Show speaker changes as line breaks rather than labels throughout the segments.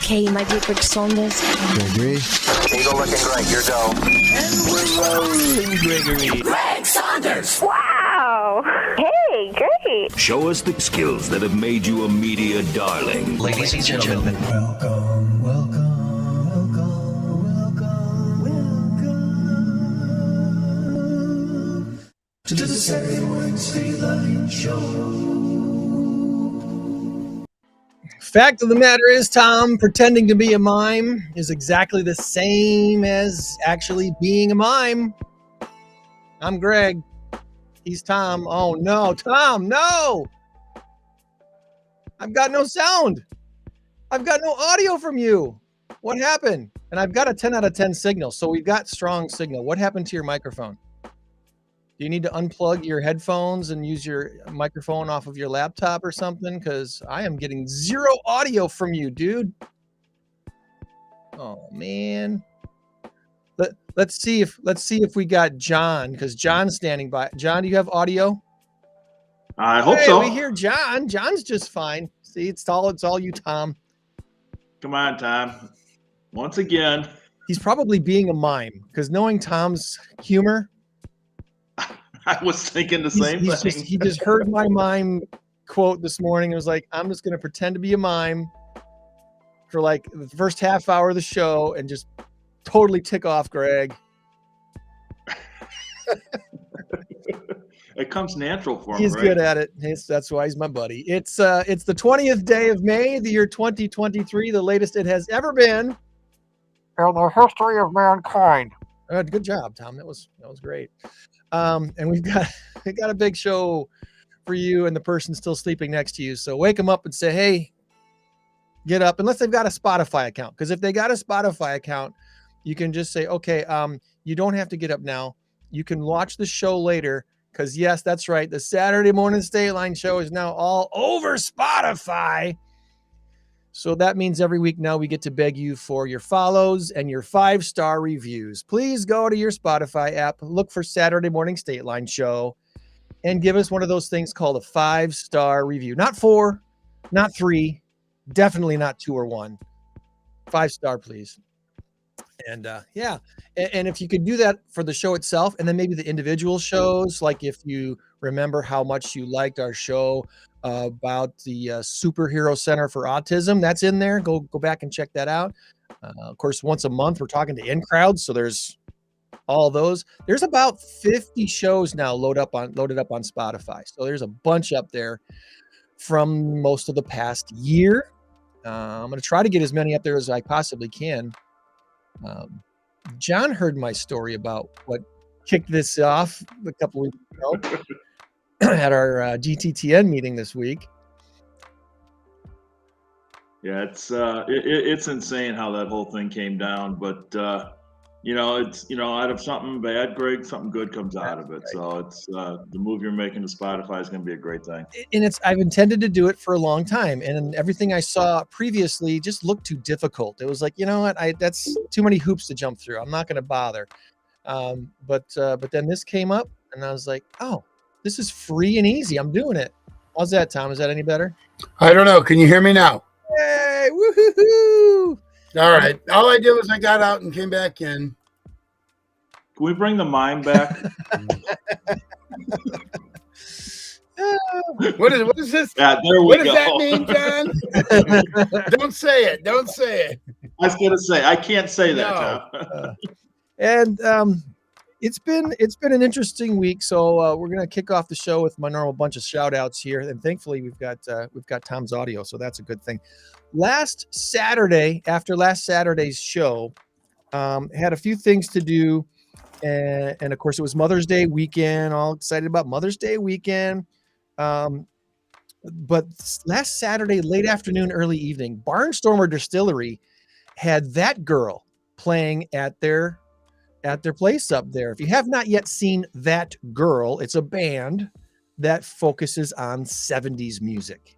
Okay, my dear Greg Saunders.
Gregory.
Eagle looking great, you're dope.
And we're rolling, Gregory.
Greg Saunders.
Wow. Hey, great.
Show us the skills that have made you a media darling.
Ladies and gentlemen,
Welcome, welcome, welcome, welcome, welcome to the Saturday Morning Stateline Show. Fact of the matter is, Tom, pretending to be a mime is exactly the same as actually being a mime. I'm Greg. He's Tom. Oh, no. Tom, no. I've got no sound. I've got no audio from you. What happened? And I've got a 10 out of 10 signal. So we've got strong signal. What happened to your microphone? Do you need to unplug your headphones and use your microphone off of your laptop or something? Because I am getting zero audio from you, dude. Oh, man. Let's see if we got John, because John's standing by. John, do you have audio?
I hope so.
We hear John. John's just fine. See, it's all you, Tom.
Come on, Tom. Once again.
He's probably being a mime, because knowing Tom's humor,
I was thinking the same thing.
He just heard my mime quote this morning. It was like, I'm just going to pretend to be a mime for like the first half hour of the show and just totally tick off Greg.
It comes natural for him.
He's
right?
good at it. That's why he's my buddy. It's the 20th day of May, the year 2023, the latest it has ever been in the history of mankind. Good job, Tom. That was great. And we've got a big show for you and the person still sleeping next to you. So wake them up and say, hey, get up, unless they've got a Spotify account. Because if they got a Spotify account, you can just say, okay, you don't have to get up now. You can watch the show later. Because yes, that's right. The Saturday Morning Stateline Show is now all over Spotify. So that means every week now we get to beg you for your follows and your 5-star reviews. Please go to your Spotify app, look for Saturday Morning Stateline Show, and give us one of those things called a 5-star review. Not 4, not 3, definitely not 2 or 1. 5-star, please. And and if you could do that for the show itself, and then maybe the individual shows, like if you remember how much you liked our show about the Superhero Center for Autism, that's in there. Go back and check that out. Of course, once a month we're talking to InCrowd, so there's all those. There's about 50 shows now loaded up on Spotify, so there's a bunch up there from most of the past year. I'm going to try to get as many up there as I possibly can. John heard my story about what kicked this off a couple weeks ago at our GTTN meeting this week.
Yeah, it's insane how that whole thing came down, but it's out of something bad, Greg, something good comes out of it. Right. So it's the move you're making to Spotify is going to be a great thing.
And I've intended to do it for a long time, and everything I saw previously just looked too difficult. It was like, you know what, that's too many hoops to jump through. I'm not going to bother. But then this came up, and I was like, oh, this is free and easy. I'm doing it. How's that, Tom? Is that any better?
I don't know. Can you hear me now?
Hey, woohoo!
All right. All I did was I got out and came back in.
Can we bring the mime back?
What is this?
Yeah, there we
what
go.
Does that mean, John? Don't say it. Don't say it.
I was going to say, I can't say that, Tom.
It's been an interesting week. So we're going to kick off the show with my normal bunch of shout outs here. And thankfully we've got Tom's audio. So that's a good thing. After last Saturday's show, had a few things to do. And of course it was Mother's Day weekend, all excited about Mother's Day weekend. But last Saturday, late afternoon, early evening, Barnstormer Distillery had That Girl playing at their place up there. If you have not yet seen That Girl, it's a band that focuses on 70s music.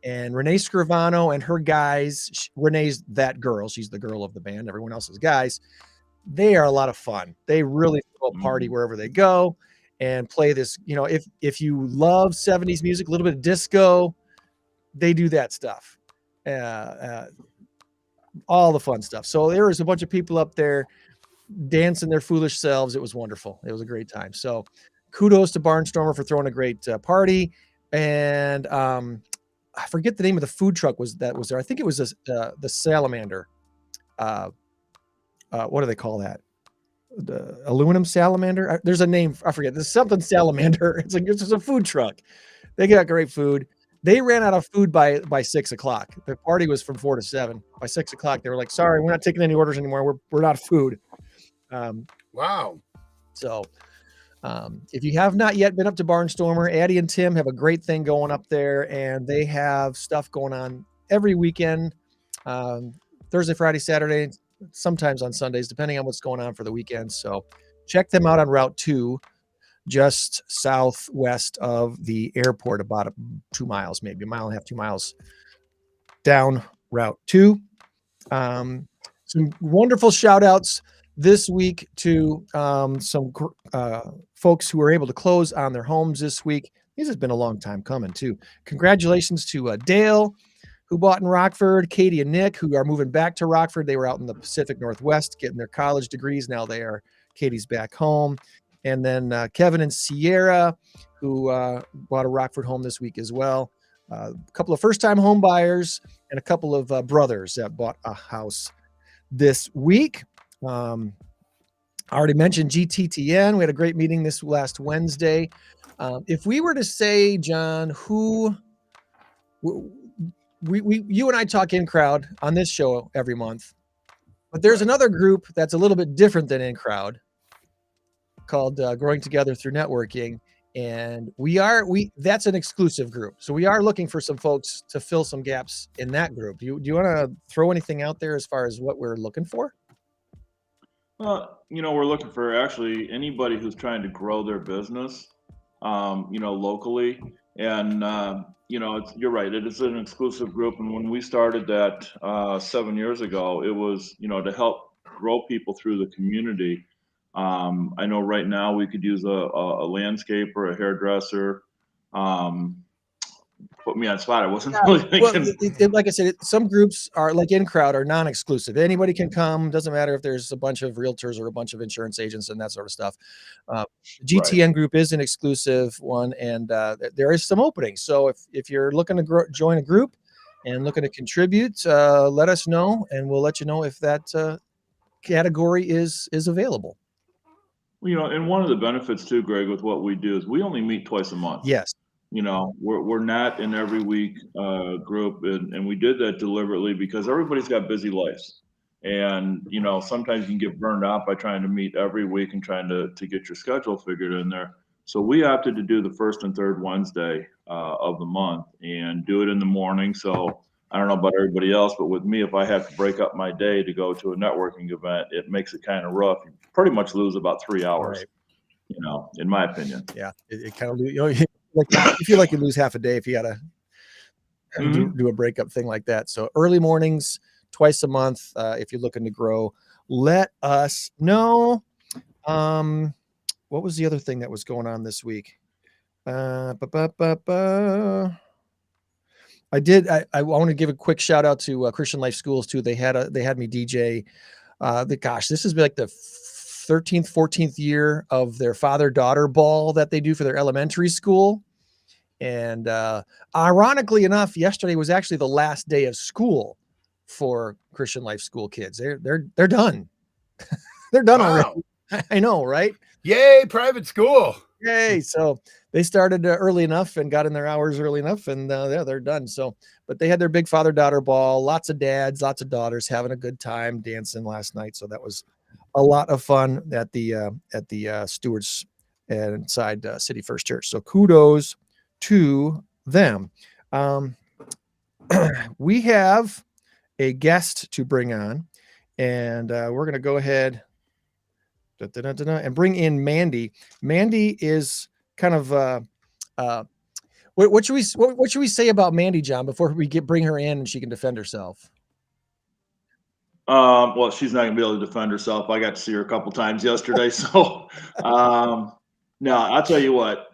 And Renee Scrivano and her guys, Renee's That Girl, she's the girl of the band, everyone else is guys. They are a lot of fun. They really throw a party wherever they go and play this. You know, if you love 70s music, a little bit of disco, they do that stuff. all the fun stuff. So there was a bunch of people up there dancing their foolish selves. It was wonderful. It was a great time. So kudos to Barnstormer for throwing a great party. And I forget the name of the food truck was there. I think it was the Salamander. What do they call that? The aluminum salamander. There's a name. I forget. There's something salamander. It's just a food truck. They got great food. They ran out of food by 6 o'clock. The party was from 4 to 7. By 6 o'clock, they were like, "Sorry, we're not taking any orders anymore. We're out of food."
Wow.
So if you have not yet been up to Barnstormer, Addie and Tim have a great thing going up there, and they have stuff going on every weekend, Thursday, Friday, Saturday, sometimes on Sundays, depending on what's going on for the weekend. So check them out on Route 2, just southwest of the airport, about 2 miles, maybe a mile and a half, 2 miles down Route 2. Some wonderful shout outs this week to some folks who were able to close on their homes this week. This has been a long time coming too. Congratulations to Dale, who bought in Rockford, Katie and Nick, who are moving back to Rockford. They were out in the Pacific Northwest getting their college degrees. Now Katie's back home. And then Kevin and Sierra, who bought a Rockford home this week as well. A couple of first-time home buyers and a couple of brothers that bought a house this week. I already mentioned GTTN. We had a great meeting this last Wednesday. If we were to say, John, who you and I talk InCrowd on this show every month, but there's another group that's a little bit different than InCrowd called Growing Together Through Networking. And that's an exclusive group. So we are looking for some folks to fill some gaps in that group. Do you want to throw anything out there as far as what we're looking for?
We're looking for actually anybody who's trying to grow their business, locally. And, you're right. It is an exclusive group. And when we started that 7 years ago, it was, to help grow people through the community. I know right now we could use a landscaper, a hairdresser. Put me on the spot. I wasn't really thinking.
Well, like I said, some groups are like InCrowd are non-exclusive. Anybody can come. Doesn't matter if there's a bunch of realtors or a bunch of insurance agents and that sort of stuff. GTN group is an exclusive one, and there is some openings. So if you're looking to join a group and looking to contribute, let us know, and we'll let you know if that category is available.
And one of the benefits too, Greg, with what we do is we only meet twice a month.
Yes.
We're not in every week group, and we did that deliberately because everybody's got busy lives. And, sometimes you can get burned out by trying to meet every week and trying to get your schedule figured in there. So we opted to do the first and third Wednesday of the month and do it in the morning. So I don't know about everybody else, but with me, if I have to break up my day to go to a networking event, it makes it kind of rough. You pretty much lose about 3 hours,
right.
In my opinion.
Yeah, it kind of, you feel like you lose half a day if you got to do a breakup thing like that. So early mornings, twice a month. If you're looking to grow, let us know. What was the other thing that was going on this week? I want to give a quick shout out to Christian Life Schools too. They had me DJ. This has been like the 13th, 14th year of their father-daughter ball that they do for their elementary school. And ironically enough, yesterday was actually the last day of school for Christian Life School kids. They're done. They're done already. I know, right?
Yay, private school.
Yay. So they started early enough and got in their hours early enough, and they're done. So, but they had their big father-daughter ball, lots of dads, lots of daughters having a good time dancing last night. So that was a lot of fun at the Stewart's inside City First Church. So kudos to them. We have a guest to bring on, and we're going to go ahead and bring in Mandy. Mandy is kind of what should we say about Mandy, John, before we bring her in and she can defend herself?
Well, she's not gonna be able to defend herself. I got to see her a couple times yesterday. So, no, I'll tell you what,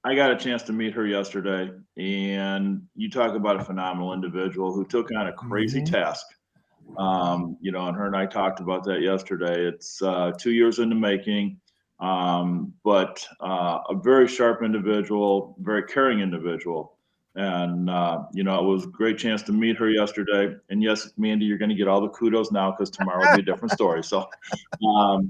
I got a chance to meet her yesterday, and you talk about a phenomenal individual who took on a crazy task. And her and I talked about that yesterday. It's 2 years in the making, but a very sharp individual, very caring individual. And, it was a great chance to meet her yesterday. And yes, Mandy, you're going to get all the kudos now because tomorrow will be a different story. So, no,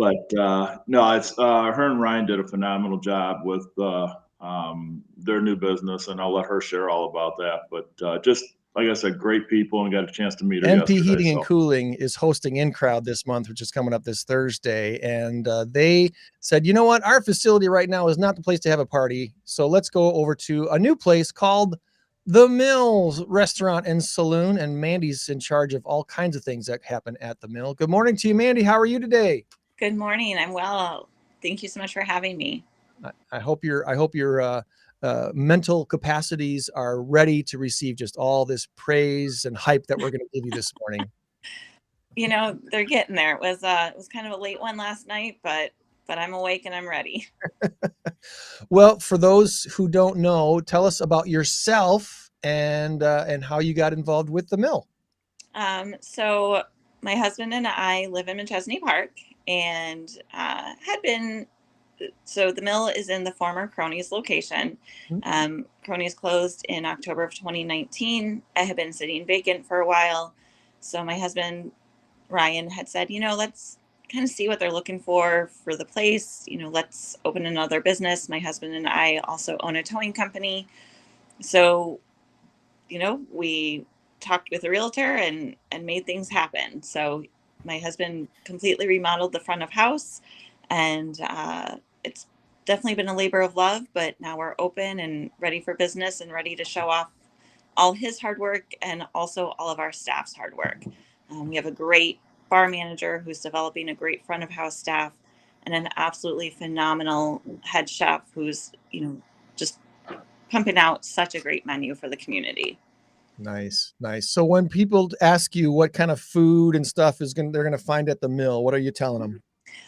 it's her and Ryan did a phenomenal job with their new business, and I'll let her share all about that. But just like I said, great people, and got a chance to meet her
NP
yesterday.
Heating and Cooling is hosting InCrowd this month, which is coming up this Thursday. And they said, you know what? Our facility right now is not the place to have a party. So let's go over to a new place called The Mill's Restaurant and Saloon. And Mandy's in charge of all kinds of things that happen at the Mill. Good morning to you, Mandy. How are you today?
Good morning. I'm well. Thank you so much for having me.
I hope your mental capacities are ready to receive just all this praise and hype that we're going to give you this morning.
They're getting there. It was kind of a late one last night, but I'm awake and I'm ready.
Well, for those who don't know, tell us about yourself and how you got involved with the Mill.
So my husband and I live in Machesney Park, and so the Mill is in the former Cronies location. Cronies closed in October of 2019. I had been sitting vacant for a while. So my husband, Ryan, had said, let's kind of see what they're looking for the place. Let's open another business. My husband and I also own a towing company. So, we talked with a realtor and made things happen. So my husband completely remodeled the front of house, and it's definitely been a labor of love, but now we're open and ready for business and ready to show off all his hard work and also all of our staff's hard work. We have a great bar manager who's developing a great front of house staff, and an absolutely phenomenal head chef who's, just pumping out such a great menu for the community.
Nice. So when people ask you what kind of food and stuff they're going to find at the Mill, what are you telling them?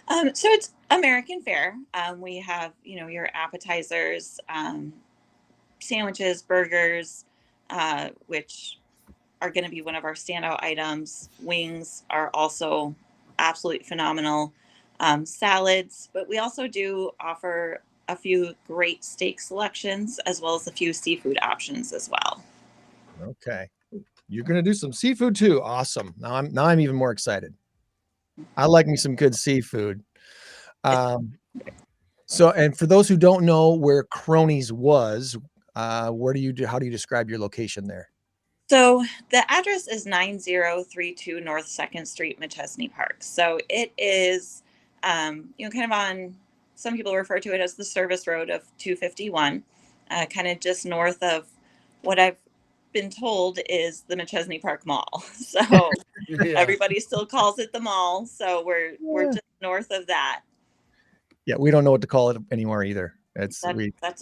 So it's American fare. We have, your appetizers, sandwiches, burgers, which are going to be one of our standout items. Wings are also absolutely phenomenal. Salads, but we also do offer a few great steak selections as well as a few seafood options as well.
Okay. You're going to do some seafood too. Awesome. Now I'm even more excited. I like me some good seafood. So, and for those who don't know where Cronies was, how do you describe your location there?
So the address is 9032 North 2nd Street, Machesney Park. So it is, kind of on, some people refer to it as the service road of 251, kind of just north of what I've been told is the Machesney Park Mall. So Everybody still calls it the mall. So we're just north of that.
Yeah, we don't know what to call it anymore either.
That's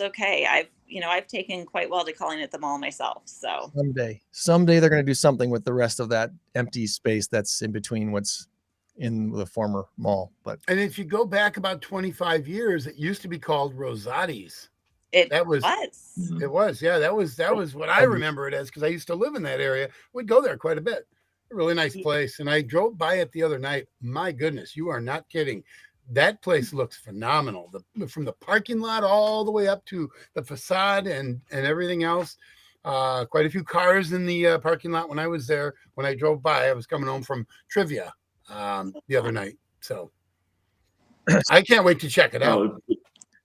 okay. I've taken quite well to calling it the mall myself. So
someday they're going to do something with the rest of that empty space that's in between what's in the former mall.
And if you go back about 25 years, it used to be called Rosati's.
It was.
Yeah, that was what I remember it as, because I used to live in that area. We'd go there quite a bit. A really nice place. And I drove by it the other night. My goodness, you are not kidding. That place looks phenomenal. From the parking lot all the way up to the facade and everything else. Quite a few cars in the parking lot when I was there. When I drove by, I was coming home from trivia the other night. So I can't wait to check it out.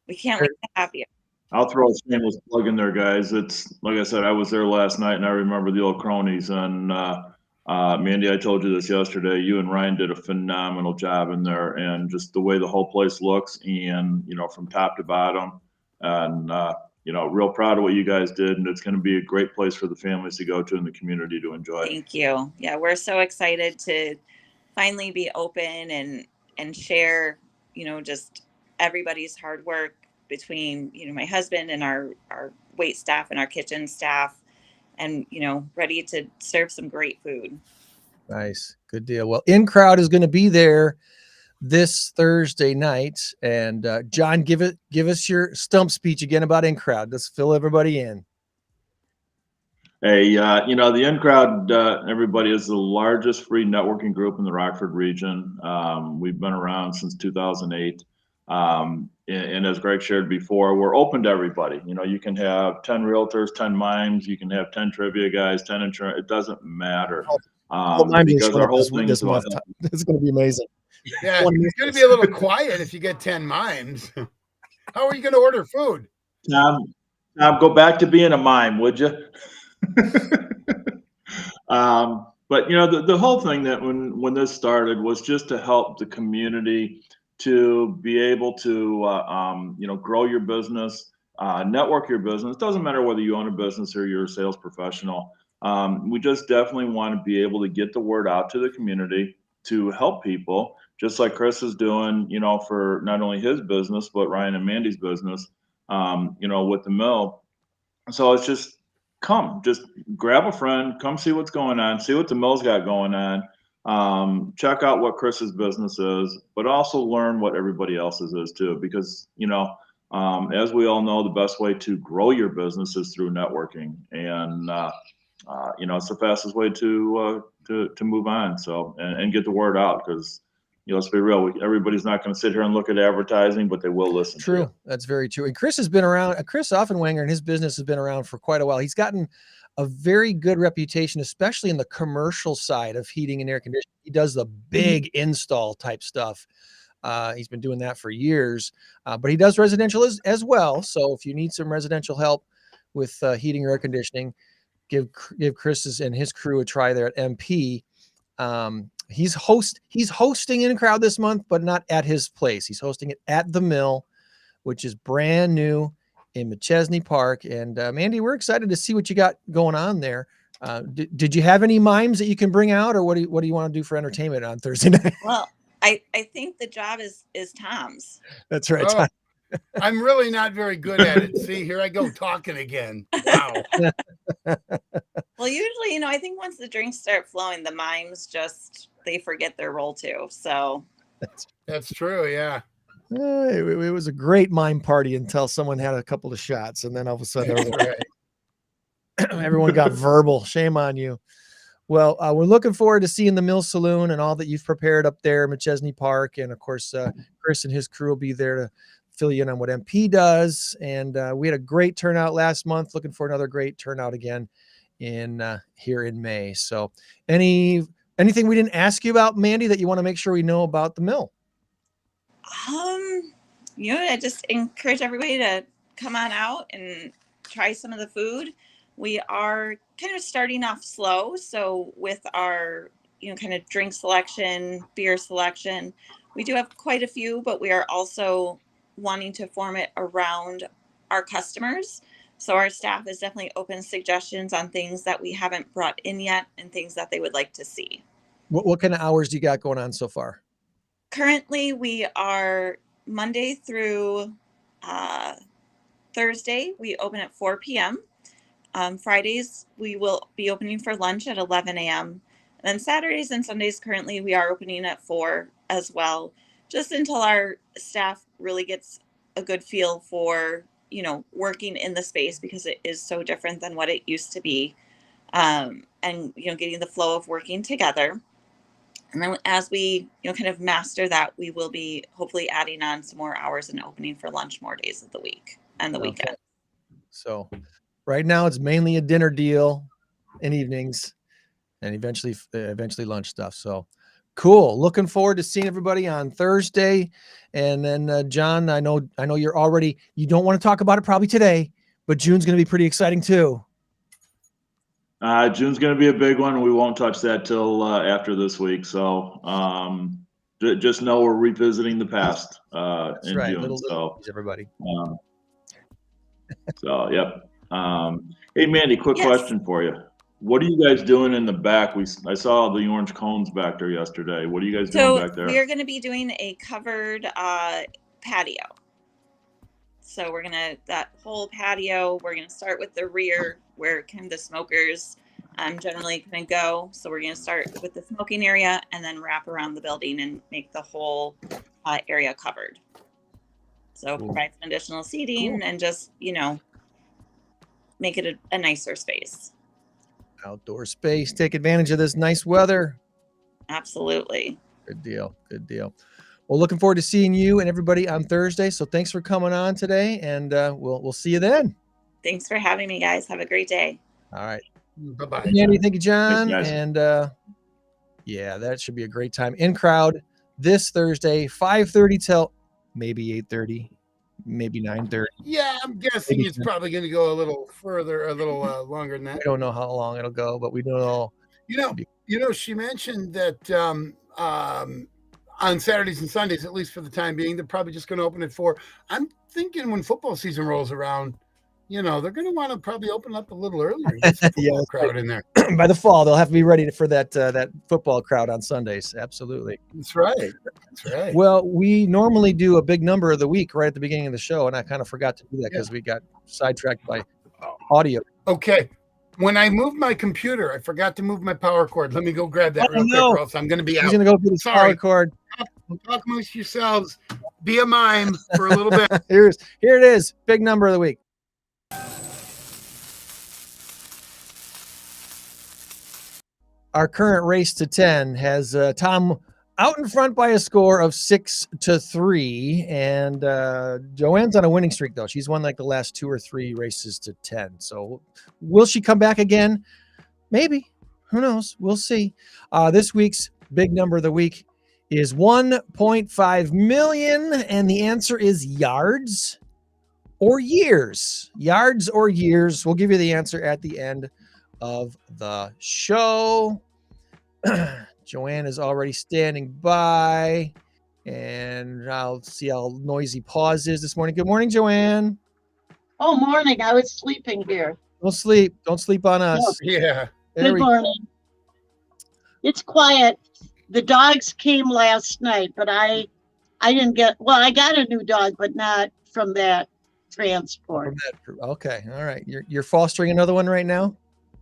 We can't wait to have you.
I'll throw a shameless plug in there, guys. It's like I said, I was there last night and I remember the old Cronies. And Mandy, I told you this yesterday. You and Ryan did a phenomenal job in there, and just the way the whole place looks, and from top to bottom. And real proud of what you guys did, and it's going to be a great place for the families to go to and the community to enjoy.
Thank you. Yeah, we're so excited to finally be open and share, just everybody's hard work between, my husband and our wait staff and our kitchen staff, and, ready to serve some great food.
Nice. Good deal. Well, InCrowd is going to be there this Thursday night. And John, give us your stump speech again about InCrowd. Let's fill everybody in.
Hey, you know, the InCrowd, everybody, is the largest free networking group in the Rockford region. We've been around since 2008. And as Greg shared before, we're open to everybody. You know, you can have 10 realtors, 10 mimes, you can have 10 trivia guys, 10 insurance. It doesn't matter. Because our whole thing is about
month. It's going to be amazing.
Yeah, it's going to be a little quiet if you get 10 mimes. How are you going to order food?
Tom, go back to being a mime, would you? But you know, the whole thing that when this started was just to help the community to be able to you know, grow your business, network your business. It doesn't matter whether you own a business or you're a sales professional. We just definitely want to be able to get the word out to the community to help people, just like Chris is doing, you know, for not only his business but Ryan and Mandy's business, you know, with the mill. So it's just just grab a friend, come see what's going on, see what the mill's got going on, check out what Chris's business is, but also learn what everybody else's is too, because, you know, as we all know, the best way to grow your business is through networking, and you know, it's the fastest way to move on. So and get the word out, because, you know, let's be real, everybody's not going to sit here and look at advertising, but they will listen.
True. That's very true. And Chris has been around, Chris Offenwanger and his business has been around for quite a while. He's gotten a very good reputation, especially in the commercial side of heating and air conditioning. He does the big install type stuff. He's been doing that for years, but he does residential as well. So if you need some residential help with heating or air conditioning, give Chris and his crew a try there at MP. He's hosting InCrowd this month, but not at his place. He's hosting it at the Mill, which is brand new in McChesney Park. And Mandy, we're excited to see what you got going on there. Did you have any mimes that you can bring out, or what do you want to do for entertainment on Thursday night?
Well, I think the job is Tom's.
That's right.
Oh, I'm really not very good at it. See, here I go talking again. Wow.
Well, usually, you know, I think once the drinks start flowing, the mimes they forget their role too. So
That's true. Yeah.
It was a great mime party until someone had a couple of shots, and then all of a sudden everyone got verbal. Shame on you. Well, we're looking forward to seeing the Mill Saloon and all that you've prepared up there in McChesney Park. And of course, Chris and his crew will be there to fill you in on what MP does. And we had a great turnout last month. Looking for another great turnout again here in May. So anything we didn't ask you about, Mandy, that you want to make sure we know about the Mill?
You know, I just encourage everybody to come on out and try some of the food. We are kind of starting off slow. So with our, you know, kind of drink selection, beer selection, we do have quite a few, but we are also wanting to form it around our customers. So our staff is definitely open to suggestions on things that we haven't brought in yet and things that they would like to see.
What kind of hours do you got going on so far?
Currently, we are Monday through Thursday. We open at 4 p.m. Fridays, we will be opening for lunch at 11 a.m. And then Saturdays and Sundays, currently, we are opening at 4 as well, just until our staff really gets a good feel for, you know, working in the space, because it is so different than what it used to be. And, you know, getting the flow of working together. And then as we, you know, kind of master that, we will be hopefully adding on some more hours and opening for lunch more days of the week and the weekend.
So right now it's mainly a dinner deal in evenings and eventually lunch stuff. So cool. Looking forward to seeing everybody on Thursday. And then John, I know you don't want to talk about it probably today, but June's going to be pretty exciting too.
June's going to be a big one. We won't touch that till after this week. So just know we're revisiting the past in
right.
June. So
everybody.
So yep. Hey Mandy, quick question for you. What are you guys doing in the back? I saw the orange cones back there yesterday. What are you guys doing back there?
We are going to be doing a covered patio. So that whole patio, we're going to start with the rear where kind of the smokers generally kind of go. So we're going to start with the smoking area and then wrap around the building and make the whole area covered. So provide some additional seating and just, you know, make it a nicer space.
Outdoor space. Take advantage of this nice weather.
Absolutely.
Good deal. Good deal. Well, looking forward to seeing you and everybody on Thursday. So thanks for coming on today, and we'll see you then.
Thanks for having me, guys. Have a great day.
All right.
Bye-bye.
Mandy, thank you, John.
Thanks, guys.
And yeah, that should be a great time. InCrowd this Thursday, 5:30 till maybe 8:30, maybe 9:30.
Yeah, I'm guessing it's probably going to go a little further, a little longer than that.
I don't know how long it'll go, but we know.
She mentioned that on Saturdays and Sundays, at least for the time being, they're probably just going to open at 4. I'm thinking when football season rolls around, they're going to want to probably open up a little earlier. Get some football crowd in there.
By the fall, they'll have to be ready for that football crowd on Sundays. Absolutely.
That's right. That's right.
Well, we normally do a big number of the week right at the beginning of the show, and I kind of forgot to do that because we got sidetracked by audio.
Okay. When I moved my computer, I forgot to move my power cord. Let me go grab that real quick, or else I'm going to be out.
He's going to go get his power cord.
Talk amongst yourselves. Be a mime for a little bit.
Here it is. Big number of the week. Our current race to 10 has Tom out in front by a score of 6-3, and Joann's on a winning streak though. She's won like the last 2 or 3 races to 10. So will she come back again? Maybe. Who knows? We'll see. This week's big number of the week is 1.5 million, and the answer is yards or years. Yards or years. We'll give you the answer at the end of the show. Joann is already standing by, and I'll see how noisy PAWS is this morning. Good morning, Joann.
Oh, morning. I was sleeping here.
Don't sleep. Don't sleep on us.
No.
Yeah.
Good morning. It's quiet. The dogs came last night, but I didn't get, well, I got a new dog, but not from that transport.
Okay. All right. You're fostering another one right now?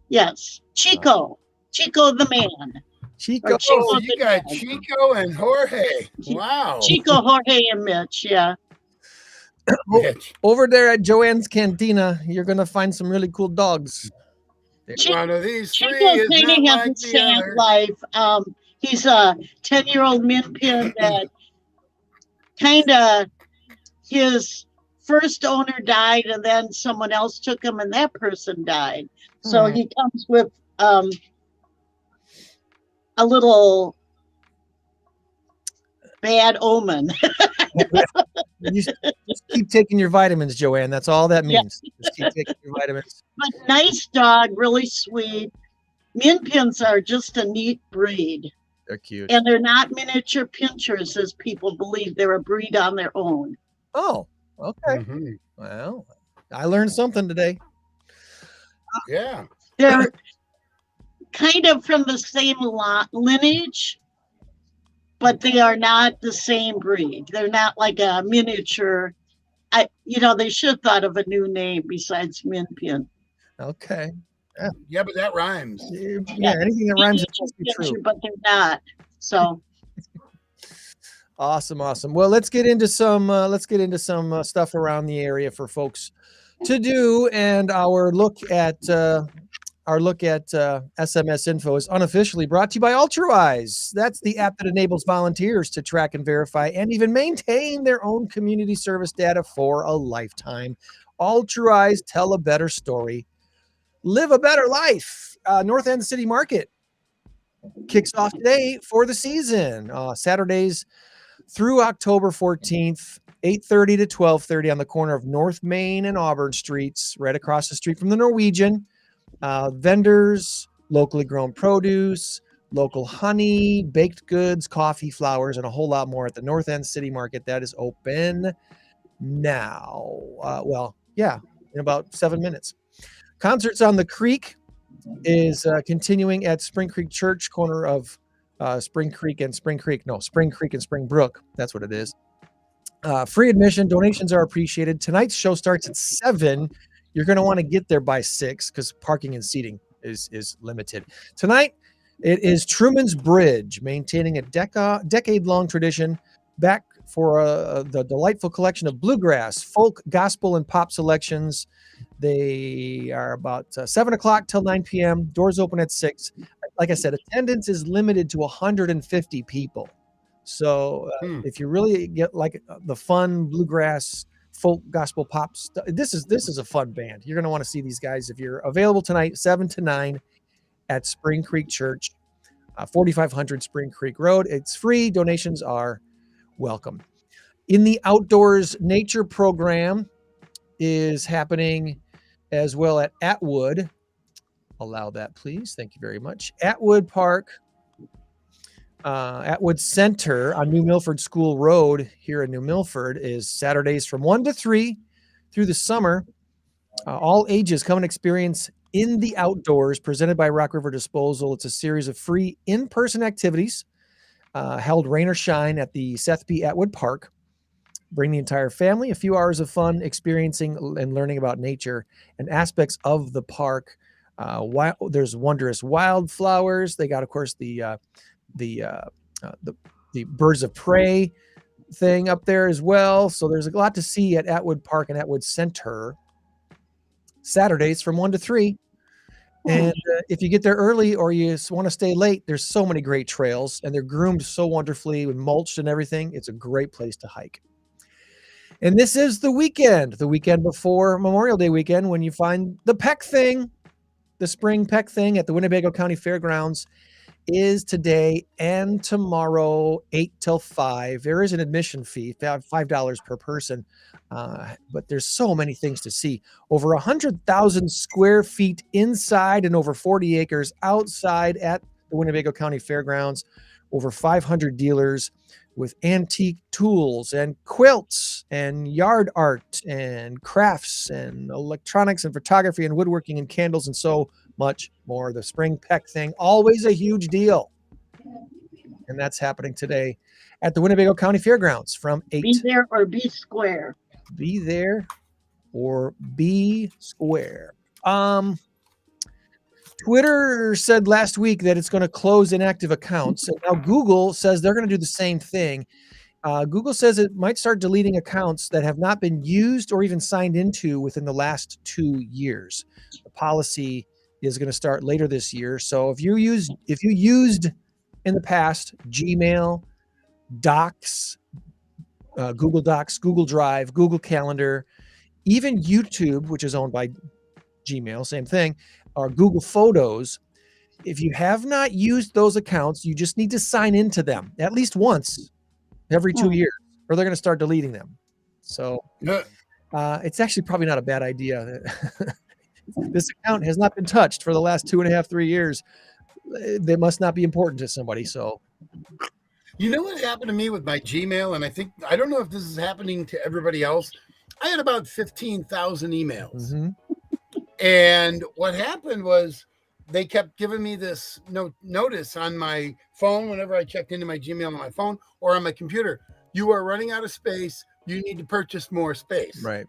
Yes. Chico the man.
Chico.
Oh, you got Chico and Jorge. Wow.
Chico, Jorge, and Mitch. Yeah.
Over there at Joann's Cantina, you're going to find some really cool dogs.
One of these three
Chico's
is not like
the
the
same
other.
life. He's a 10-year-old min pin that kind of, his first owner died, and then someone else took him, and that person died. So he comes with a little bad omen.
You just keep taking your vitamins, Joann. That's all that means. Yeah. Just keep taking your vitamins.
But nice dog, really sweet. Min pins are just a neat breed.
They're cute.
And they're not miniature pinchers, as people believe. They're a breed on their own.
Oh, okay. Mm-hmm. Well, I learned something today.
Yeah.
They're kind of from the same lineage, but they are not the same breed. They're not like a miniature. They should have thought of a new name besides Min Pin.
Okay.
Yeah, but that rhymes.
Yeah, anything that rhymes is supposed to be true.
But they're not. So
awesome. Well, let's get into some stuff around the area for folks to do, and our look at SMS info is unofficially brought to you by UltraWise. That's the app that enables volunteers to track and verify and even maintain their own community service data for a lifetime. UltraWise, tell a better story. Live a better life. North End City Market kicks off today for the season. Saturdays through October 14th, 8:30 to 12:30 on the corner of North Main and Auburn Streets, right across the street from the Norwegian. Vendors, locally grown produce, local honey, baked goods, coffee, flowers, and a whole lot more at the North End City Market. That is open now. In about 7 minutes. Concerts on the Creek is continuing at Spring Creek Church, corner of Spring Creek and Springbrook. That's what it is. Free admission. Donations are appreciated. Tonight's show starts at 7. You're going to want to get there by 6 because parking and seating is limited. Tonight, it is Truman's Bridge, maintaining a decade-long tradition, back for the delightful collection of bluegrass, folk, gospel, and pop selections. They are about 7 o'clock till 9 p.m. Doors open at 6. Like I said, attendance is limited to 150 people. So if you really get like the fun bluegrass folk gospel pop stuff, this is a fun band. You're going to want to see these guys if you're available tonight, 7 to 9 at Spring Creek Church, 4500 Spring Creek Road. It's free. Donations are welcome. In the Outdoors Nature program is happening as well at Atwood. Allow that, please. Thank you very much. Atwood Park, Atwood Center on New Milford School Road here in New Milford is Saturdays from 1 to 3 through the summer. All ages come and experience In the Outdoors, presented by Rock River Disposal. It's a series of free in-person activities held rain or shine at the Seth B. Atwood Park. Bring the entire family, a few hours of fun experiencing and learning about nature and aspects of the park. There's wondrous wildflowers. They got, of course, the birds of prey thing up there as well. So there's a lot to see at Atwood Park and Atwood Center. Saturdays from 1 to 3. And if you get there early or you want to stay late, there's so many great trails and they're groomed so wonderfully with mulched and everything. It's a great place to hike. And this is the weekend before Memorial Day weekend, when you find the peck thing, the spring peck thing at the Winnebago County Fairgrounds is today and tomorrow, 8 till 5. There is an admission fee, $5 per person, but there's so many things to see. Over 100,000 square feet inside and over 40 acres outside at the Winnebago County Fairgrounds. Over 500 dealers with antique tools and quilts and yard art and crafts and electronics and photography and woodworking and candles and so much more. The spring peck thing, always a huge deal. And that's happening today at the Winnebago County Fairgrounds from 8.
Be there or be square.
Be there or be square. Twitter said last week that it's going to close inactive accounts. And now Google says they're going to do the same thing. Google says it might start deleting accounts that have not been used or even signed into within the last 2 years. The policy is going to start later this year. So if you used in the past Gmail, Docs, Google Docs, Google Drive, Google Calendar, even YouTube, which is owned by Gmail, same thing, or Google Photos, if you have not used those accounts, you just need to sign into them at least once every 2 years, or they're going to start deleting them. So it's actually probably not a bad idea. This account has not been touched for the last 2.5, 3 years. They must not be important to somebody. So,
you know what happened to me with my Gmail? And I don't know if this is happening to everybody else. I had about 15,000 emails. Mm-hmm. And what happened was they kept giving me this notice on my phone whenever I checked into my Gmail on my phone or on my computer. You are running out of space. You need to purchase more space.
Right.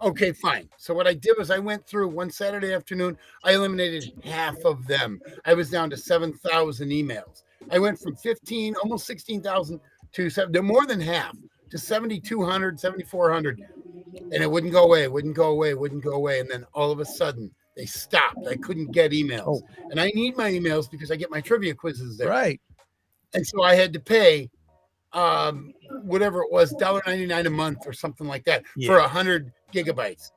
Okay, fine. So what I did was I went through one Saturday afternoon. I eliminated half of them. I was down to 7,000 emails. I went from 15, almost 16,000 to more than half to 7,200, 7,400. And it wouldn't go away, wouldn't go away. And then all of a sudden they stopped. I couldn't get emails. And I need my emails because I get my trivia quizzes there.
Right.
And so I had to pay whatever it was, $1.99 a month or something like that for 100 gigabytes.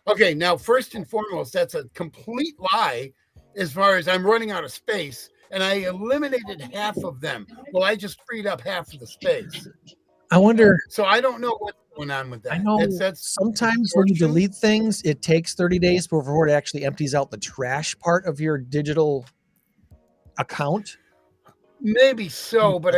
Okay, now first and foremost, that's a complete lie as far as I'm running out of space, and I eliminated half of them. Well, I just freed up half of the space.
I wonder.
So I don't know what's going on with that.
I know that's sometimes when you delete things, it takes 30 days before it actually empties out the trash part of your digital account.
Maybe so, but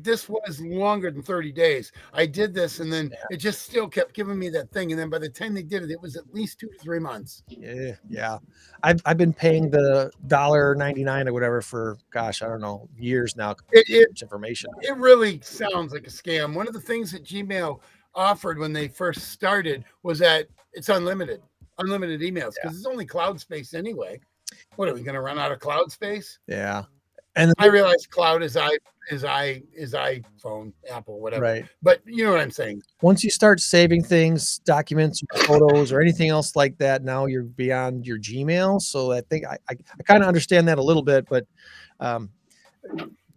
this was longer than 30 days. I did this, and then it just still kept giving me that thing. And then by the time they did it, it was at least 2 to 3 months.
Yeah. I've been paying the $1.99 or whatever for, gosh, I don't know, years now. Information.
It really sounds like a scam. One of the things that Gmail offered when they first started was that it's unlimited emails because it's only cloud space anyway. What are we going to run out of cloud space?
Yeah. And
I realize cloud is iPhone, Apple, whatever.
right.
But you know what I'm saying.
Once you start saving things, documents, photos, or anything else like that, now you're beyond your Gmail. So I think I kind of understand that a little bit, but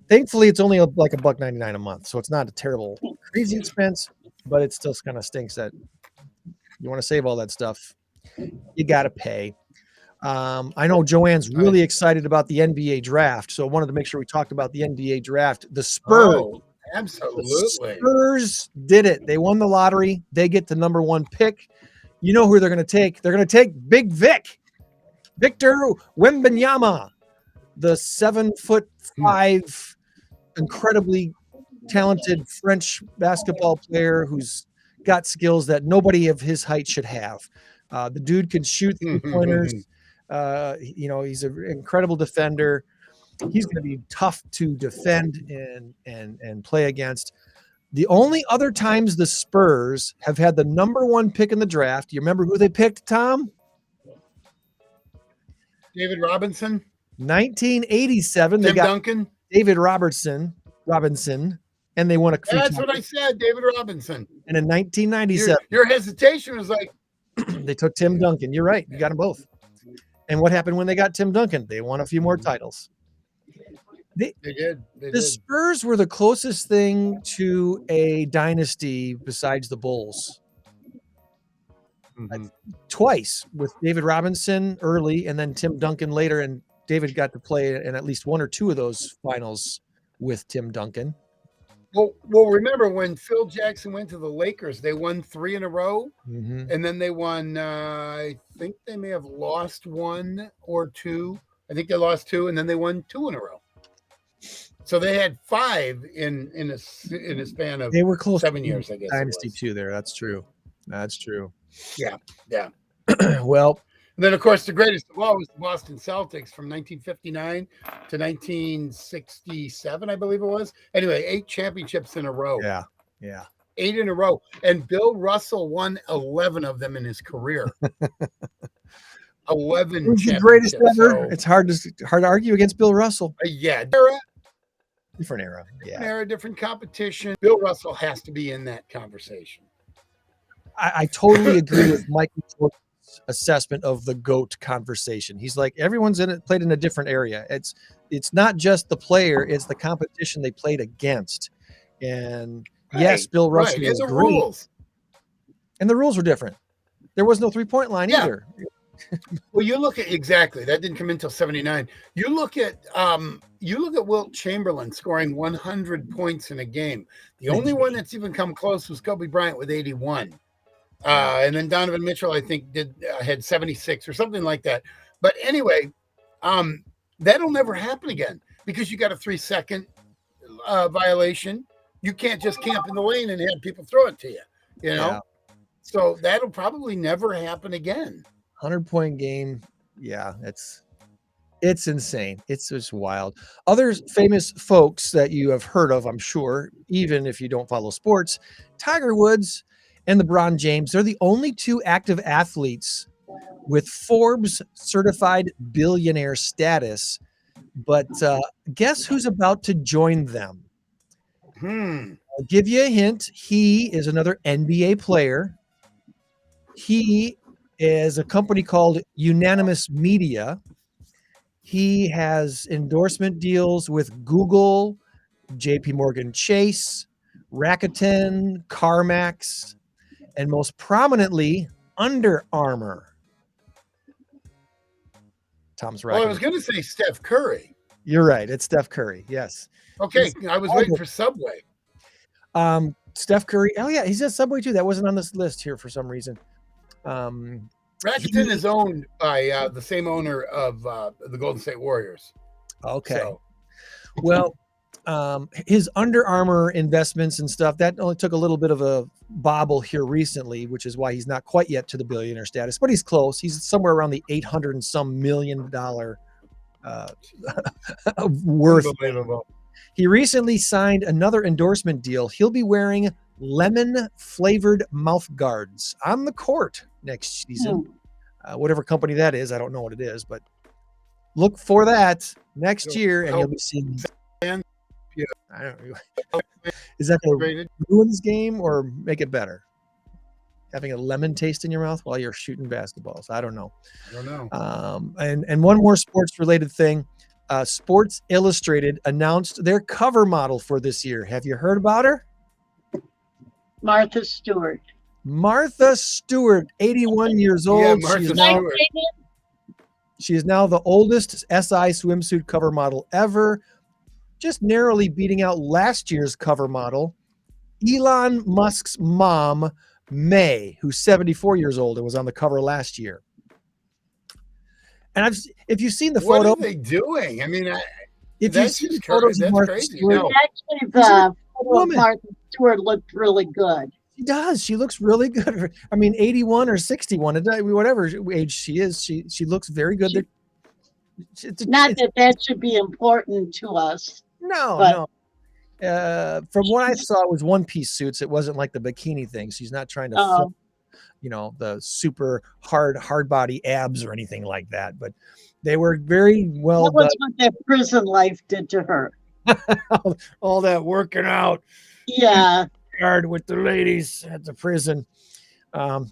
thankfully it's only like $1.99 a month. So it's not a terrible, crazy expense, but it still kind of stinks that you want to save all that stuff. You got to pay. I know Joann's really excited about the NBA draft. So I wanted to make sure we talked about the NBA draft. The Spurs.
Oh, absolutely.
The Spurs did it. They won the lottery. They get the number 1 pick. You know who they're going to take? They're going to take Big Vic, Victor Wembanyama, the 7'5", incredibly talented French basketball player who's got skills that nobody of his height should have. The dude can shoot 3-pointers. He's an incredible defender. He's going to be tough to defend and play against. The only other times the Spurs have had the number 1 pick in the draft, you remember who they picked, Tom?
David Robinson.
1987. They
Tim
got
Duncan.
David Robinson, and they won a.
That's what I said, David Robinson.
And in 1997,
your hesitation was like
they took Tim Duncan. You're right. You got them both. And what happened when they got Tim Duncan? They won a few more titles.
They did.
The Spurs were the closest thing to a dynasty besides the Bulls. Twice, with David Robinson early and then Tim Duncan later. And David got to play in at least 1 or 2 of those finals with Tim Duncan.
Well, remember when Phil Jackson went to the Lakers, they won 3 in a row, and then they won. I think they may have lost 1 or 2. I think they lost 2, and then they won 2 in a row. So they had 5 in a span of.
They were close
7 years, I guess.
Dynasty too. There, that's true.
Yeah.
Well.
And then, of course, the greatest of all was the Boston Celtics from 1959 to 1967, I believe it was. Anyway, 8 championships in a row.
Yeah.
8 in a row. And Bill Russell won 11 of them in his career. 11
Who's the
championships.
greatest ever?
So,
it's hard to argue against Bill Russell. Different era. Yeah.
Different competition. Bill Russell has to be in that conversation.
I totally agree with Michael Jordan's assessment of the GOAT conversation. He's like, everyone's played in a different area. It's not just the player, it's the competition they played against. And yes, Bill Russell is great.
Rules.
And the rules were different. There was no 3-point line either.
Well, you look at exactly that didn't come until 79. You look at Wilt Chamberlain scoring 100 points in a game. The only one that's even come close was Kobe Bryant with 81. And then Donovan Mitchell, I think, had 76 or something like that. But anyway, that'll never happen again because you got a 3-second violation. You can't just camp in the lane and have people throw it to you, you know? Yeah. So that'll probably never happen again.
100-point game. Yeah, it's insane. It's just wild. Other famous folks that you have heard of, I'm sure, even if you don't follow sports, Tiger Woods and LeBron James, they're the only 2 active athletes with Forbes certified billionaire status. But guess who's about to join them? I'll give you a hint. He is another NBA player. He is a company called Unanimous Media. He has endorsement deals with Google, JP Morgan Chase, Rakuten, CarMax, and most prominently, Under Armour. Tom's right.
Well, I was going to say Steph Curry.
You're right. It's Steph Curry. Yes.
Okay. I was waiting for Subway.
Steph Curry. Oh, yeah. He's at Subway, too. That wasn't on this list here for some reason.
Rakuten is owned by the same owner of the Golden State Warriors.
Okay.
So.
Well, his Under Armour investments and stuff, that only took a little bit of a bobble here recently, which is why he's not quite yet to the billionaire status, but he's close. He's somewhere around the $800 and some million worth.
Unbelievable.
He recently signed another endorsement deal. He'll be wearing lemon flavored mouth guards on the court next season. Whatever company that is, I don't know what it is, but look for that next year, and you'll be seeing.
And
I don't know. Is that going to ruin this game or make it better? Having a lemon taste in your mouth while you're shooting basketballs. I don't know. And one more sports related thing. Sports Illustrated announced their cover model for this year. Have you heard about her?
Martha Stewart.
Martha Stewart, 81 years old.
Yeah, Martha Stewart.
She is now the oldest SI swimsuit cover model ever, just narrowly beating out last year's cover model, Elon Musk's mom, May, who's 74 years old and was on the cover last year. And if you've seen the photo,
what are they doing? I mean,
if you've seen the photos of Martha
crazy.
Stewart,
No.
Actually, the photo of Martha Stewart looked really good.
She does. She looks really good. I mean, 81 or 61, whatever age she is, she looks very good.
Not that should be important to us.
No. From what I saw, it was one-piece suits. It wasn't like the bikini thing. She's not trying to, flip, the super hard body abs or anything like that. But they were very well done.
That was what that prison life did to her.
All that working out.
Yeah.
Hard with the ladies at the prison.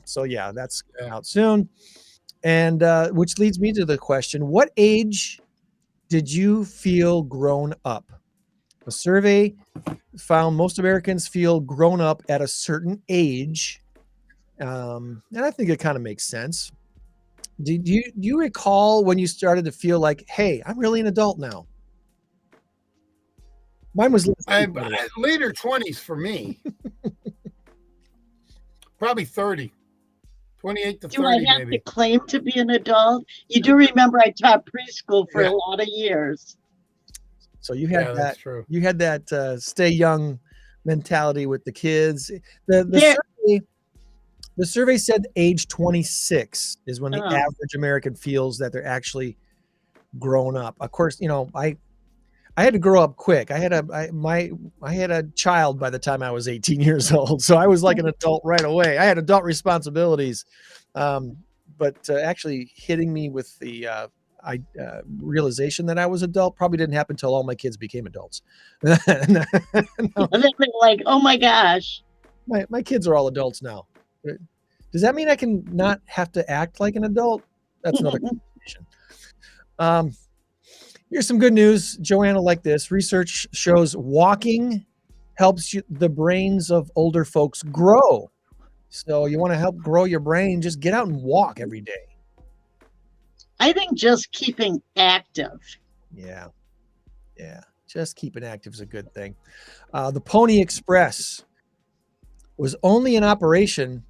So yeah, that's out soon. And which leads me to the question, what age did you feel grown up? A survey found most Americans feel grown up at a certain age. And I think it kind of makes sense. Do you recall when you started to feel like, hey, I'm really an adult now? Mine was
later 20s for me. Probably 30. 28 to 30,
Do I have
maybe.
to claim to be an adult? You do remember I taught preschool for a lot of years.
So you had that. You had that stay young mentality with the kids. The survey said age 26 is when the average American feels that they're actually grown up. Of course, I had to grow up quick. I had a child by the time I was 18 years old, so I was like an adult right away. I had adult responsibilities, but actually hitting me with the realization that I was adult probably didn't happen until all my kids became adults.
No. Like, oh my gosh,
my kids are all adults now. Does that mean I can not have to act like an adult? That's another conversation. Here's some good news. Joann will like this. Research shows walking helps the brains of older folks grow. So you want to help grow your brain, just get out and walk every day.
I think just keeping active.
Yeah. Just keeping active is a good thing. The Pony Express was only in operation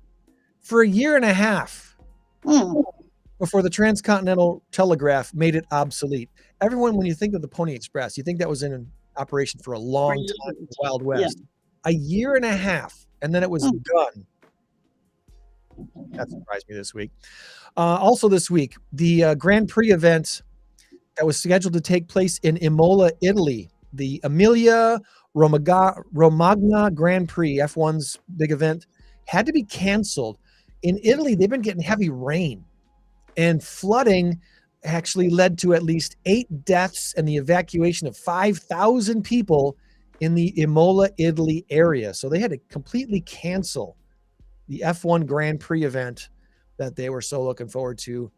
for a year and a half before the Transcontinental Telegraph made it obsolete. Everyone, when you think of the Pony Express, you think that was in operation for a long time in the Wild West. Yeah. A year and a half, and then it was done. That surprised me this week. Also this week, the Grand Prix event that was scheduled to take place in Imola, Italy, the Emilia Romagna Grand Prix, F1's big event, had to be canceled. In Italy, they've been getting heavy rain, and flooding actually led to at least 8 deaths and the evacuation of 5,000 people in the Imola, Italy area. So they had to completely cancel the F1 Grand Prix event that they were so looking forward to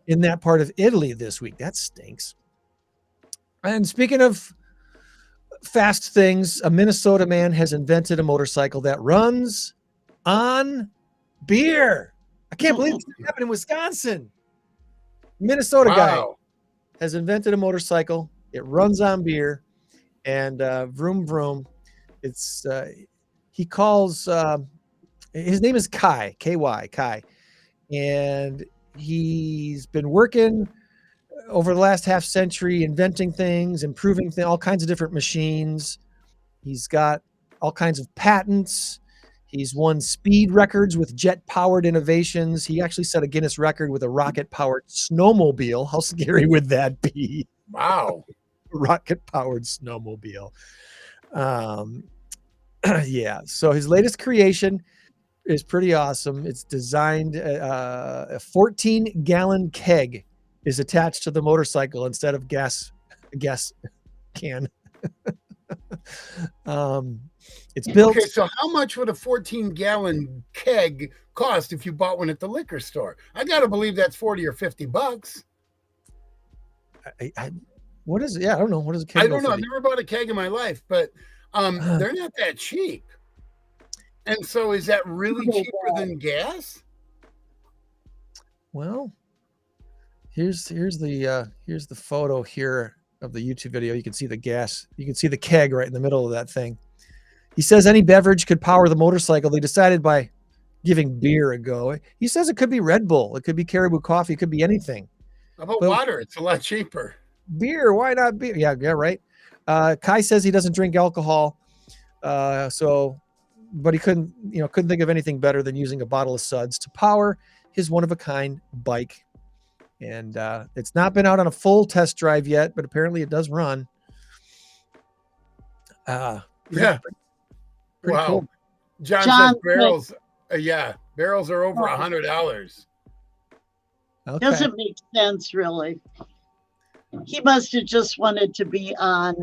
in that part of Italy this week. That stinks. And speaking of fast things, a Minnesota man has invented a motorcycle that runs on beer. I can't believe this happened in Wisconsin. Minnesota guy has invented a motorcycle. It runs on beer, and vroom vroom. It's he calls his name is Kai, K-Y, Kai, and he's been working over the last half century, inventing things, improving all kinds of different machines. He's got all kinds of patents. He's won speed records with jet-powered innovations. He actually set a Guinness record with a rocket-powered snowmobile. How scary would that be?
Wow.
Rocket-powered snowmobile. Yeah. So his latest creation is pretty awesome. It's designed a 14-gallon keg is attached to the motorcycle instead of gas can. It's built.
Okay, so how much would a 14-gallon keg cost if you bought one at the liquor store? I gotta believe that's $40 or $50.
What is it? Yeah, I don't know. What is a keg?
I don't know. I've never bought a keg in my life, but they're not that cheap. And so, is that really cheaper than gas?
Well, here's the photo here of the YouTube video. You can see the gas. You can see the keg right in the middle of that thing. He says any beverage could power the motorcycle. They decided by giving beer a go. He says it could be Red Bull. It could be Caribou coffee. It could be anything.
How about water? It's a lot cheaper.
Beer. Why not beer? Yeah, right. Kai says he doesn't drink alcohol. But he couldn't think of anything better than using a bottle of suds to power his one-of-a-kind bike. And it's not been out on a full test drive yet, but apparently it does run.
Yeah.
Pretty
Wow.
cool.
John says barrels. Barrels are over $100.
Okay.
Doesn't make sense, really. He must have just wanted to be on.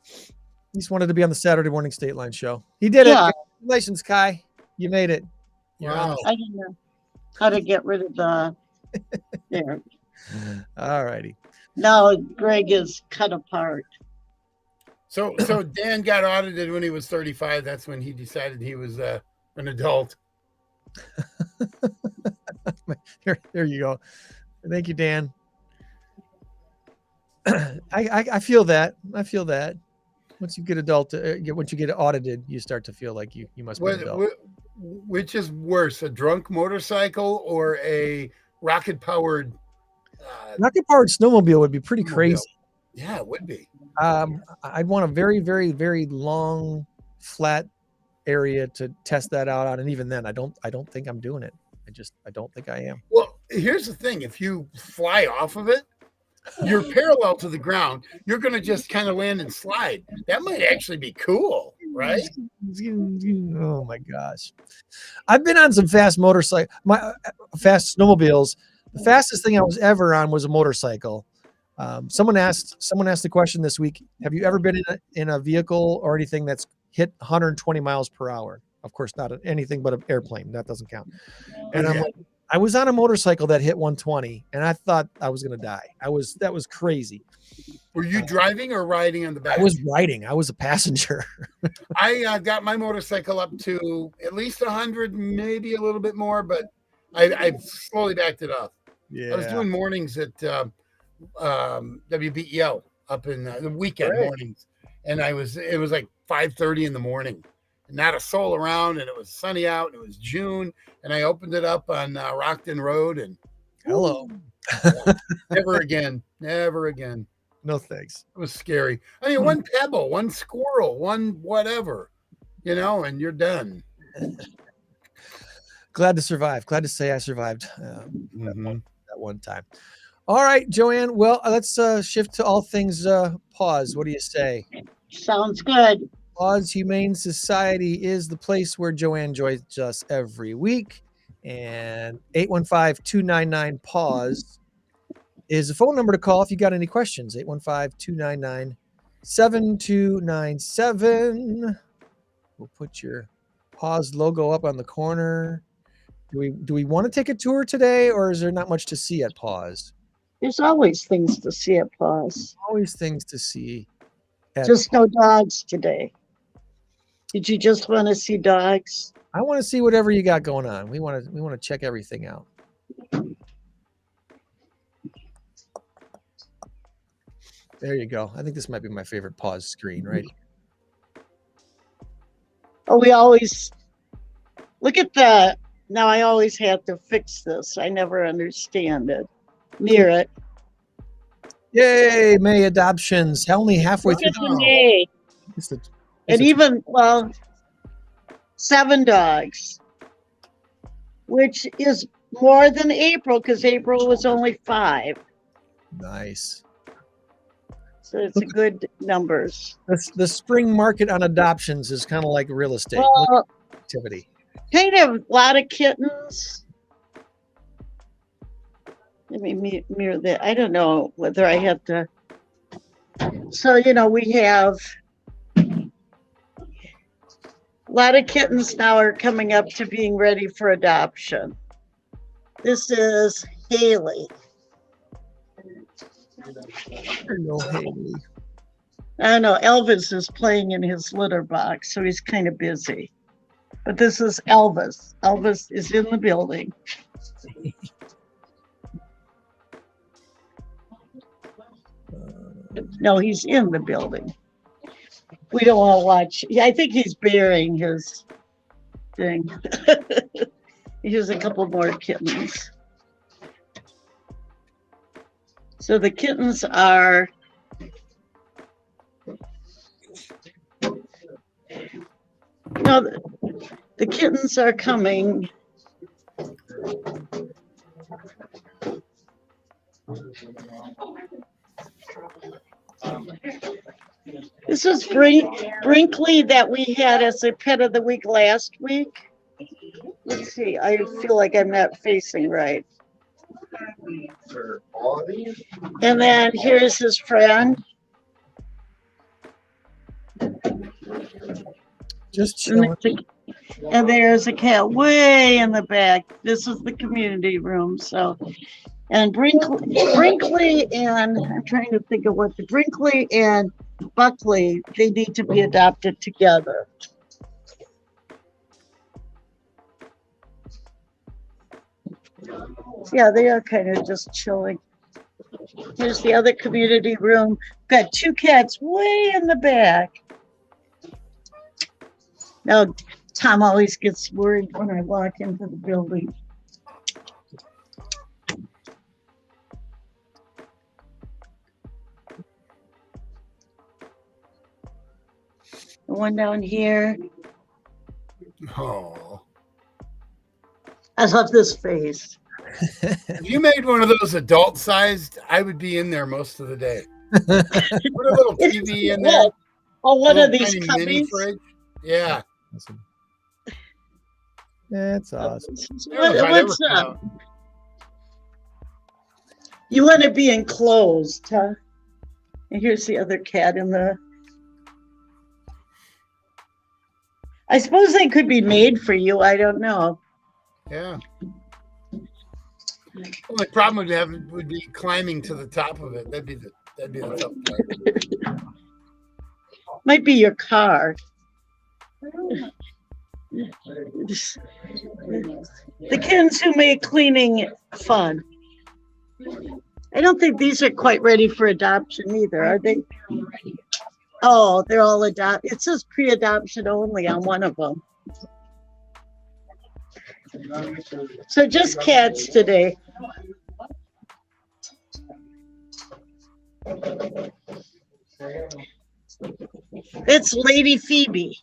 He just wanted to be on the Saturday morning Stateline show. He did it. Congratulations, Kai. You made it.
Wow.
I don't know how to get rid of the there.
All righty.
Now Greg is cut apart.
So Dan got audited when he was 35. That's when he decided he was an adult.
There you go. Thank you, Dan. I feel that. Once you get once you get audited, you start to feel like you must be an adult.
Which is worse, a drunk motorcycle or a rocket-powered?
Rocket-powered snowmobile would be pretty crazy.
Yeah, it would be.
I'd want a very, very, very long, flat area to test that out on, and even then, I don't think I'm doing it. I don't think I am.
Well, here's the thing: if you fly off of it, you're parallel to the ground. You're going to just kind of land and slide. That might actually be cool, right?
Oh my gosh. I've been on some fast fast snowmobiles. The fastest thing I was ever on was a motorcycle. Someone asked the question this week, have you ever been in a vehicle or anything that's hit 120 miles per hour? Of course, not anything but an airplane. That doesn't count. And I'm like, I was on a motorcycle that hit 120 and I thought I was going to die. That was crazy.
Were you driving or riding on the back?
I was riding. I was a passenger.
I got my motorcycle up to at least 100, maybe a little bit more, but I slowly backed it up.
Yeah.
I was doing mornings at WBEL up in the weekend mornings. And it was like 5:30 in the morning. Not a soul around, and it was sunny out, and it was June, and I opened it up on Rockton Road, and
hello.
Never again.
No thanks.
It was scary. I mean, one pebble, one squirrel, one whatever, and you're done.
Glad to survive. Glad to say I survived that one time. All right, Joann. Well, let's shift to all things PAWS. What do you say?
Sounds good.
PAWS Humane Society is the place where Joann joins us every week. And 815-299-PAWS is the phone number to call if you got any questions. 815-299-7297. We'll put your PAWS logo up on the corner. Do we want to take a tour today, or is there not much to see at PAWS?
There's always things to see at PAWS.
Always things to see.
Just no dogs today. Did you just want to see dogs?
I want to see whatever you got going on. We want to check everything out. There you go. I think this might be my favorite PAWS screen right here.
Oh, we always look at that. Now I always have to fix this. I never understand it. Near it.
Yay, May adoptions. Only halfway through the
May. And even 7 dogs, which is more than April because April was only 5.
Nice.
So it's a good numbers.
The spring market on adoptions is kind of like real estate activity.
Kind of a lot of kittens. Let me mirror that. I don't know whether I have to. So, you know, we have a lot of kittens now are coming up to being ready for adoption. This is Haley.
Hello, Haley.
I don't know, Elvis is playing in his litter box, so he's kind of busy. But this is Elvis. Elvis is in the building. No, he's in the building. We don't want to watch. Yeah, I think he's burying his thing. Here's a couple more kittens. So the kittens are no, the kittens are coming. This is Brinkley that we had as a pet of the week last week. Let's see, I feel like I'm not facing right. And then here's his friend.
Just chilling.
And there's a cat way in the back. This is the community room. So, and Brinkley and I'm trying to think of what the Brinkley and Buckley, they need to be adopted together. Yeah, they are kind of just chilling. Here's the other community room. Got two cats way in the back. Now, Tom always gets worried when I walk into the building. The one down here.
Oh.
I love this face.
If you made one of those adult sized, I would be in there most of the day. Put a little TV in there.
Oh, one of these
mini
cubbies.
fridge. Yeah.
That's awesome.
What's up? You want to be enclosed, huh? And here's the other cat in the. I suppose they could be made for you. I don't know.
Yeah. Only problem would be climbing to the top of it. That'd be the tough part.
Might be your car. The kids who make cleaning fun. I don't think these are quite ready for adoption either, are they? Oh, they're all adopted. It says pre-adoption only on one of them. So just cats today. It's Lady Phoebe.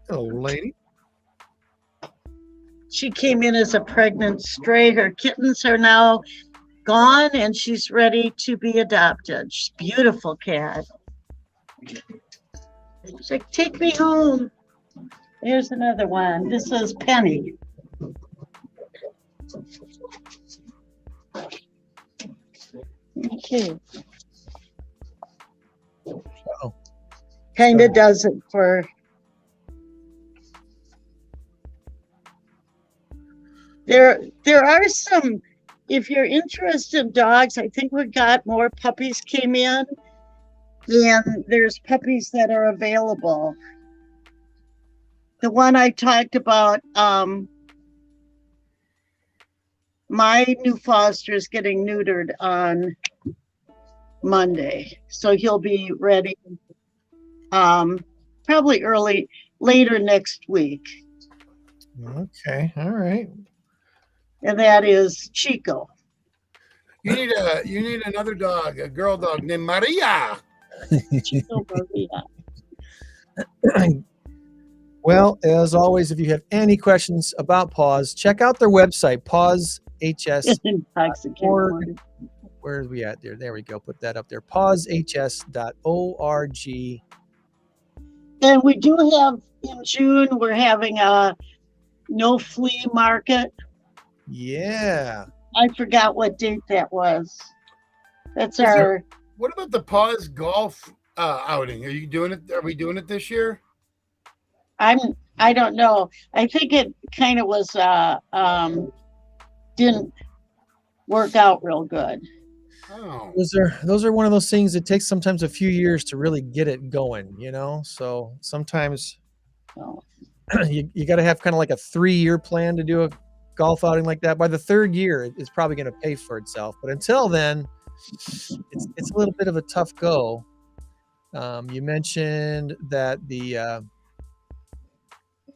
Hello, lady.
She came in as a pregnant stray. Her kittens are now gone and she's ready to be adopted. She's a beautiful cat. She's like, take me home. Here's another one. This is Penny. Okay.
Uh-oh.
Kind of does it for. There are some, if you're interested in dogs, I think we got more puppies came in, and there's puppies that are available. The one I talked about, my new foster is getting neutered on Monday, so he'll be ready probably later next week.
Okay, all right.
And that is Chico.
You need another dog, a girl dog named Maria.
Chico Maria.
Well, as always, if you have any questions about PAWS, check out their website, pawshs.org. Where are we at there? There we go. Put that up there. pawshs.org.
And we do have, in June, we're having a no flea market.
Yeah.
I forgot what date that was. That's
Is
our.
What about the PAWS golf outing? Are you doing it? Are we doing it this year?
I don't know. I think it kind of was didn't work out real good.
Oh,
Those are one of those things that takes sometimes a few years to really get it going, you know. So sometimes
So,
you got to have kind of like a 3-year plan to do a golf outing like that. By the 3rd year, it's probably going to pay for itself. But until then, it's a little bit of a tough go. You mentioned that the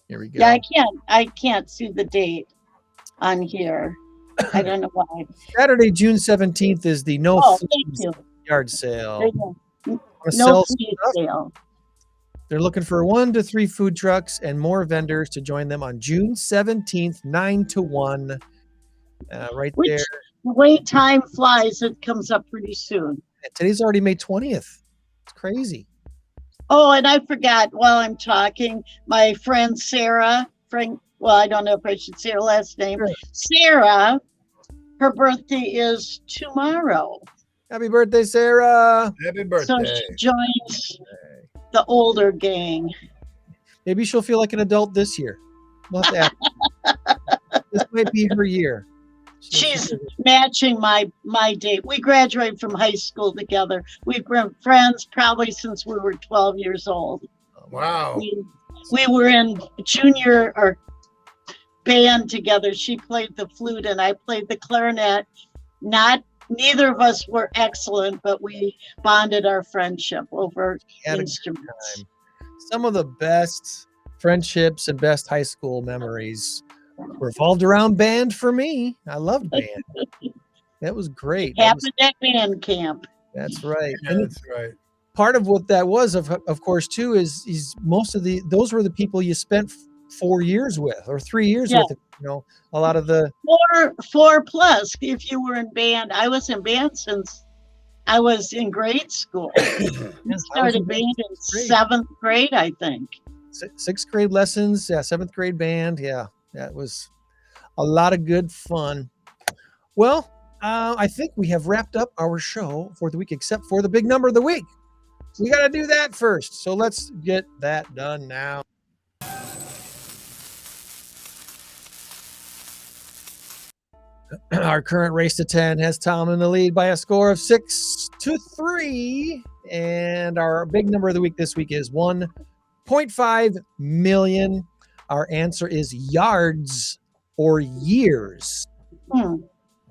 here we go.
yeah, I can't see the date on here. I don't know why.
Saturday, June 17th is the No
Oh,
Fleas
thank you.
yard
There
sale.
you go.
Wanna
No
sell
flea
stuff?
sale.
They're looking for 1 to 3 food trucks and more vendors to join them on June 17th, 9 to 1. Right
Which
there.
the way time flies, it comes up pretty soon.
Today's already May 20th. It's crazy.
Oh, and I forgot while I'm talking, my friend Sarah, well, I don't know if I should say her last name.
Sure.
Sarah, her birthday is tomorrow.
Happy birthday, Sarah.
happy
So
birthday!
she joins the older gang.
Maybe she'll feel like an adult this year. We'll have to ask. This might be her year.
She's matching my date. We graduated from high school together. We've been friends probably since we were 12 years old.
Wow.
We were in junior or band together. She played the flute and I played the clarinet. Neither of us were excellent, but we bonded our friendship over
Had a good
instruments.
time. Some of the best friendships and best high school memories revolved around band for me. I loved band. That was great.
Happened at band camp.
That's right.
Yeah,
And
that's right.
part of what that was, of course, too, is most of those were the people you spent 4 years with or 3 years
Yeah.
with. You know, a lot of the
Four plus if you were in band. I was in band since I was in grade school. I started band in
grade.
7th grade, I think.
6th grade lessons. Yeah, 7th grade band. Yeah, that was a lot of good fun. Well, I think we have wrapped up our show for the week, except for the big number of the week. We got to do that first. So let's get that done now. Our current race to 10 has Tom in the lead by a score of 6-3. And our big number of the week this week is 1.5 million. Our answer is yards or years.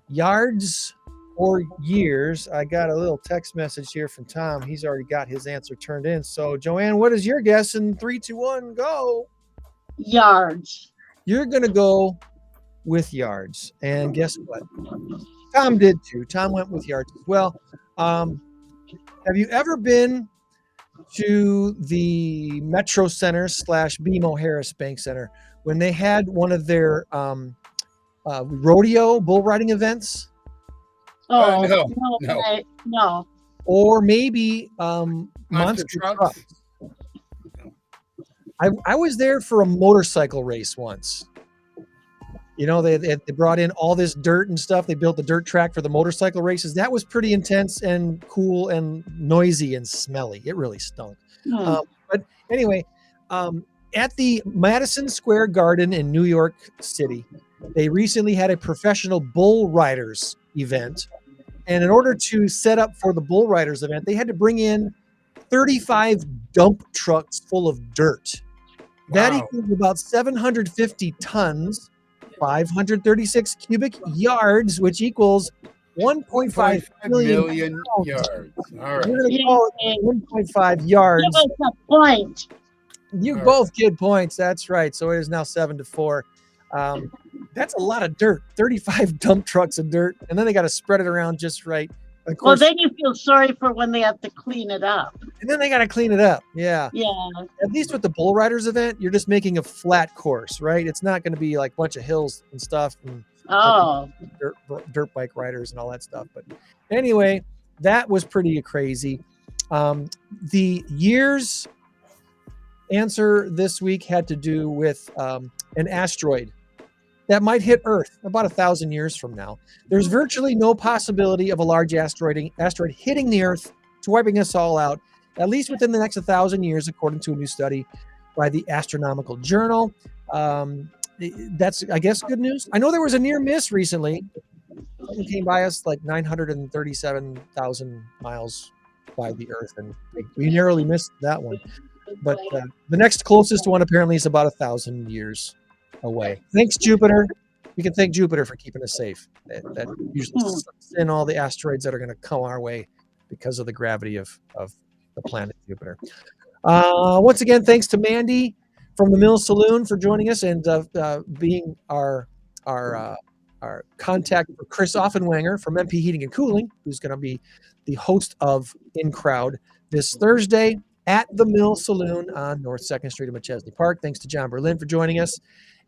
Yards or years. I got a little text message here from Tom. He's already got his answer turned in. So, Joann, what is your guess? In 3, 2, 1, go.
Yards.
You're going to go with yards. And guess what? Tom did too. Tom went with yards as well. Have you ever been to the Metro Center / BMO Harris Bank Center when they had one of their rodeo bull riding events?
Oh,
no.
no.
Or maybe monster trucks. I was there for a motorcycle race once. You know, they brought in all this dirt and stuff. They built the dirt track for the motorcycle races. That was pretty intense and cool and noisy and smelly. It really stunk. But anyway, at the Madison Square Garden in New York City, they recently had a professional bull riders event. And in order to set up for the bull riders event, they had to bring in 35 dump trucks full of dirt. That
Wow.
equals about 750 tons, 536 cubic yards, which equals 1.5 million pounds.
yards. All
We're
right.
going to call it 1.5 yards.
Give us a point.
You
All
both get points. That's right. So it is now 7-4. That's a lot of dirt. 35 dump trucks of dirt, and then they got to spread it around just right. Of
Well,
course,
then you feel sorry for when they have to clean it up.
and then they got to clean it up. Yeah.
Yeah.
At least with the bull riders event, you're just making a flat course, right? It's not going to be like a bunch of hills and stuff and
Oh,
dirt bike riders and all that stuff. But anyway, that was pretty crazy. The year's answer this week had to do with an asteroid that might hit Earth about 1,000 years from now. There's virtually no possibility of a large asteroid hitting the Earth to wiping us all out, at least within the next 1,000 years, according to a new study by the Astronomical Journal. That's, I guess, good news. I know there was a near miss recently. It came by us like 937,000 miles by the Earth, and we narrowly missed that one. But the next closest one apparently is about 1,000 years away. Thanks, Jupiter. We can thank Jupiter for keeping us safe. That usually sucks in all the asteroids that are going to come our way because of the gravity of the planet Jupiter. Once again, thanks to Mandy from the Mill Saloon for joining us and being our contact for Chris Offenwanger from MP Heating and Cooling, who's going to be the host of InCrowd this Thursday at the Mill Saloon on North 2nd Street in McChesney Park. Thanks to John Berlin for joining us.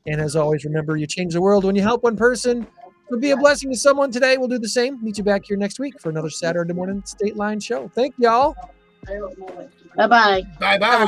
And as always, remember, you change the world when you help one person. So be a blessing to someone today. We'll do the same. Meet you back here next week for another Saturday morning Stateline show. Thank y'all.
Bye-bye.
Bye-bye.
Bye.